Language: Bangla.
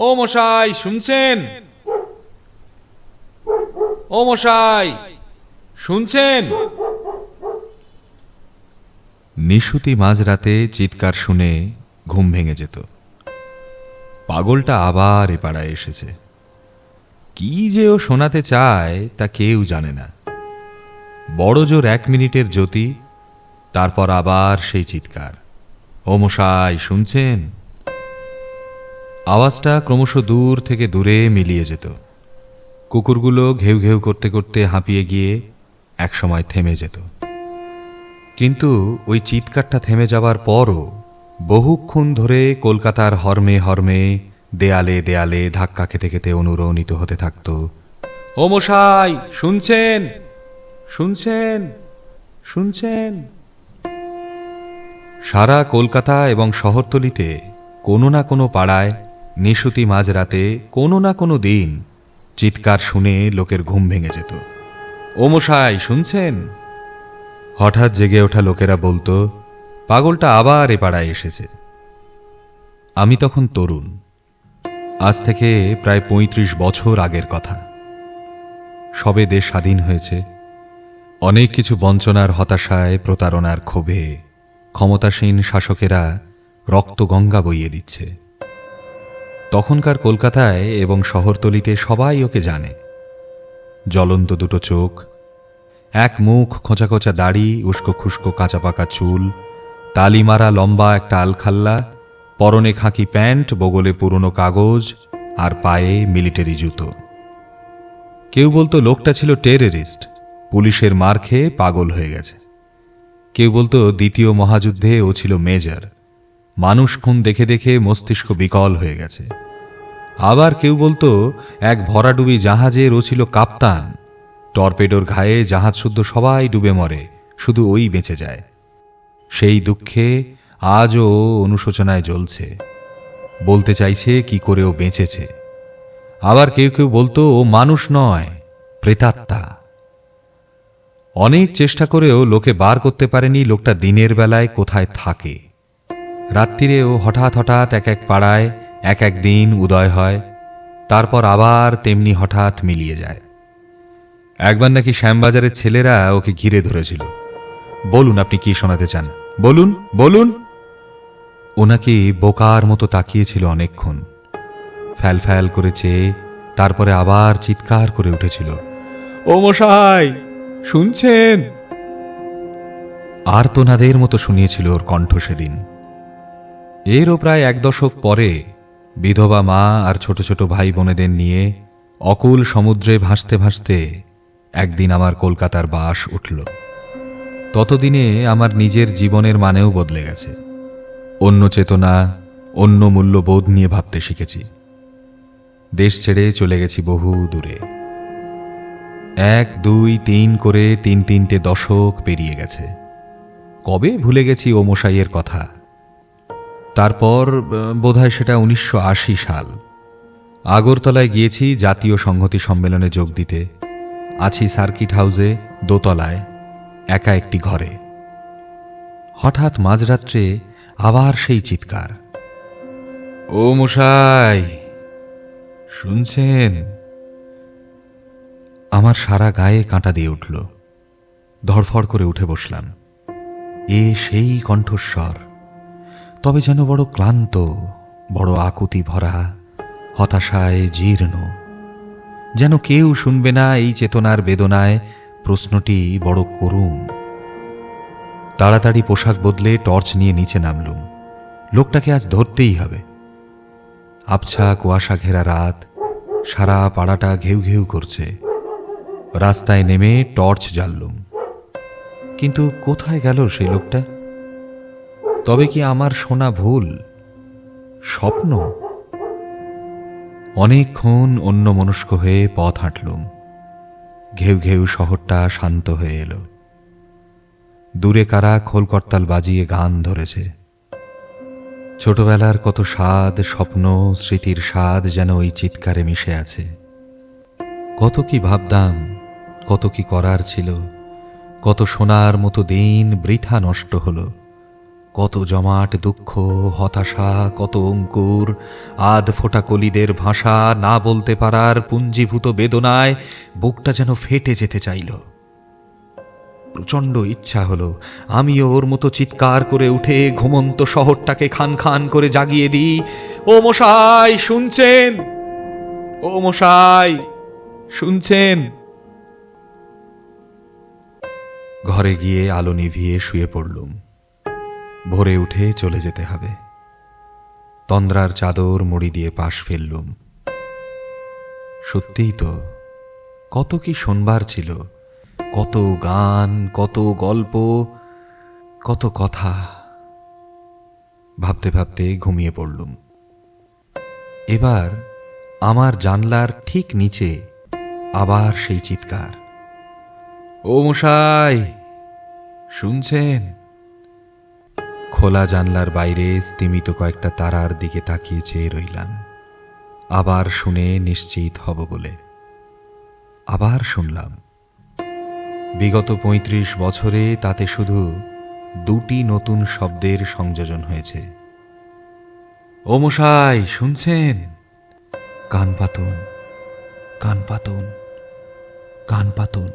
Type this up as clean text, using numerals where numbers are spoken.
ও মশাই শুনছেন? ও মশাই শুনছেন? নিশুতি মাঝরাতে চিৎকার শুনে ঘুম ভেঙে যেত। পাগলটা আবার এ পাড়ায় এসেছে। কি যে ও শোনাতে চায় তা কেউ জানে না। বড় জোর 1 মিনিটের জ্যোতি, তারপর আবার সেই চিৎকার, ও মশাই শুনছেন? আওয়াজটা ক্রমশ দূর থেকে দূরে মিলিয়ে যেত। কুকুরগুলো ঘেউ ঘেউ করতে করতে হাঁপিয়ে গিয়ে একসময় থেমে যেত। কিন্তু ওই চিৎকারটা থেমে যাবার পরও বহুক্ষণ ধরে কলকাতার হর্মে হর্মে, দেয়ালে দেয়ালে ধাক্কা খেতে খেতে অনুরণিত হতে থাকত, ও মশাই শুনছেন? শুনছেন? শুনছেন? সারা কলকাতা এবং শহরতলিতে কোনো না কোনো পাড়ায় নিশুতি মাঝরাতে কোনো না কোনো দিন চিৎকার শুনে লোকের ঘুম ভেঙে যেত। ও মশাই শুনছেন? হঠাৎ জেগে ওঠা লোকেরা বলতো, পাগলটা আবার এ পাড়ায় এসেছে। আমি তখন তরুণ, আজ থেকে প্রায় ৩৫ বছর আগের কথা। সবে দেশ স্বাধীন হয়েছে। অনেক কিছু বঞ্চনার হতাশায়, প্রতারণার ক্ষোভে ক্ষমতাসীন শাসকেরা রক্তগঙ্গা বইয়ে দিচ্ছে। তখনকার কলকাতায় এবং শহরতলিতে সবাই ওকে জানে। জ্বলন্ত দুটো চোখ, এক মুখ, খোঁচা খোঁচা দাড়ি, উস্কো খুস্কো কাঁচা পাকা চুল, তালিমারা লম্বা একটা আলখাল্লা, পরনে খাকি প্যান্ট, বগলে পুরনো কাগজ আর পায়ে মিলিটারি জুতো। কেউ বলতো লোকটা ছিল টেররিস্ট, পুলিশের মার খেয়ে পাগল হয়ে গেছে। কেউ বলতো দ্বিতীয় মহাযুদ্ধে ও ছিল মেজর, মানুষ খুন দেখে দেখে মস্তিষ্ক বিকল হয়ে গেছে। আবার কেউ বলতো এক ভরাডুবি জাহাজের ও ছিল কাপ্তান, টর্পেডোর ঘায়ে জাহাজ শুদ্ধ সবাই ডুবে মরে, শুধু ওই বেঁচে যায়। সেই দুঃখে আজও অনুশোচনায় জ্বলছে, বলতে চাইছে কি করে ও বেঁচেছে। আবার কেউ কেউ বলতো ও মানুষ নয়, প্রেতাত্মা। অনেক চেষ্টা করেও লোকে বার করতে পারেনি লোকটা দিনের বেলায় কোথায় থাকে। রাত্রিরেও হঠাৎ হঠাৎ এক এক পাড়ায় এক এক দিন উদয় হয়, তারপর আবার তেমনি হঠাৎ মিলিয়ে যায়। একবার নাকি শ্যামবাজারের ছেলেরা ওকে ঘিরে ধরেছিল। বলুন আপনি কি শোনাতে চান, বলুন বলুন। ও নাকি বোকার মতো তাকিয়েছিল অনেকক্ষণ, ফ্যাল ফ্যাল করে চেয়ে, তারপরে আবার চিৎকার করে উঠেছিল, ও মশাই শুনছেন? আর্তনাদের মতো শুনিয়েছিল ওর কণ্ঠ সেদিন। এরও প্রায় 1 দশক পরে বিধবা মা আর ছোট ছোট ভাই বোনেদের নিয়ে অকুল সমুদ্রে ভাসতে ভাসতে একদিন আমার কলকাতার বাস উঠল। ততদিনে আমার নিজের জীবনের মানেও বদলে গেছে। অন্য চেতনা, অন্য মূল্যবোধ নিয়ে ভাবতে শিখেছি। দেশ ছেড়ে চলে গেছি বহু দূরে। 1, 2, 3 করে 3-3টে দশক পেরিয়ে গেছে। কবে ভুলে গেছি ও মশাইয়ের কথা। তারপর বোধহয় সেটা 1980 সাল। আগরতলায় গিয়েছি জাতীয় সংহতি সম্মেলনে যোগ দিতে। আছি সার্কিট হাউসে দোতলায় একা একটি ঘরে। হঠাৎ মাঝরাত্রে আবার সেই চিৎকার, ও মশাই শুনছেন? আমার সারা গায়ে কাঁটা দিয়ে উঠল। ধড়ফড় করে উঠে বসলাম। এ সেই কণ্ঠস্বর, তবে যেন বড় ক্লান্ত, বড় আকুতি ভরা, হতাশায় জীর্ণ। যেন কেউ শুনবে না এই চেতনার বেদনায়। প্রশ্নটি বড় করুণ। তাড়াতাড়ি পোশাক বদলে টর্চ নিয়ে নিচে নামলুম। লোকটাকে আজ ধরতেই হবে। আবছা কুয়াশা ঘেরা রাত, সারা পাড়াটা ঘেউ ঘেউ করছে। রাস্তায় নেমে টর্চ জ্বাললুম। কিন্তু কোথায় গেল সেই লোকটা? তবে কি আমার শোনা ভুল, স্বপ্ন? অনেকক্ষণ অন্যমনস্ক হয়ে পথ হাঁটলুম। ঘেউ ঘেউ শহরটা শান্ত হয়ে এলো। দূরে কারা খোলকর্তাল বাজিয়ে গান ধরেছে। ছোটবেলার কত স্বাদ, স্বপ্ন, স্মৃতির স্বাদ যেন ওই চিৎকারে মিশে আছে। কত কি ভাবতাম, কত কি করার ছিল, কত সোনার মতো দিন বৃথা নষ্ট হলো। কত জমাট দুঃখ, হতাশা, কত অঙ্কুর, আধ ফোটা কলিদের ভাষা, না বলতে পারার পুঞ্জীভূত বেদনায় বুকটা যেন ফেটে যেতে চাইল। প্রচণ্ড ইচ্ছা হলো আমিও ওর মতো চিৎকার করে উঠে ঘুমন্ত শহরটাকে খান খান করে জাগিয়ে দিই, ও মশাই শুনছেন? ও মশাই শুনছেন? ঘরে গিয়ে আলো নিভিয়ে শুয়ে পড়লুম। ভোরে উঠে চলে যেতে হবে। তন্দ্রার চাদর মুড়ি দিয়ে পাশ ফেললুম। সত্যিই তো, কত কি শোনবার ছিল, কত গান, কত গল্প, কত কথা। ভাবতে ভাবতে ঘুমিয়ে পড়লুম। এবার আমার জানলার ঠিক নিচে আবার সেই চিৎকার, ও মশাই শুনছেন? খোলা জানলার বাইরে স্তিমিত কয়েকটা তারার দিকে তাকিয়ে চেয়ে রইলাম, আবার শুনে নিশ্চিত হব বলে। আবার শুনলাম। বিগত ৩৫ বছরে তাতে শুধু ২টি নতুন শব্দের সংযোজন হয়েছে। ও মশাই শুনছেন? কান পাতুন, কান পাতুন, কান পাতুন।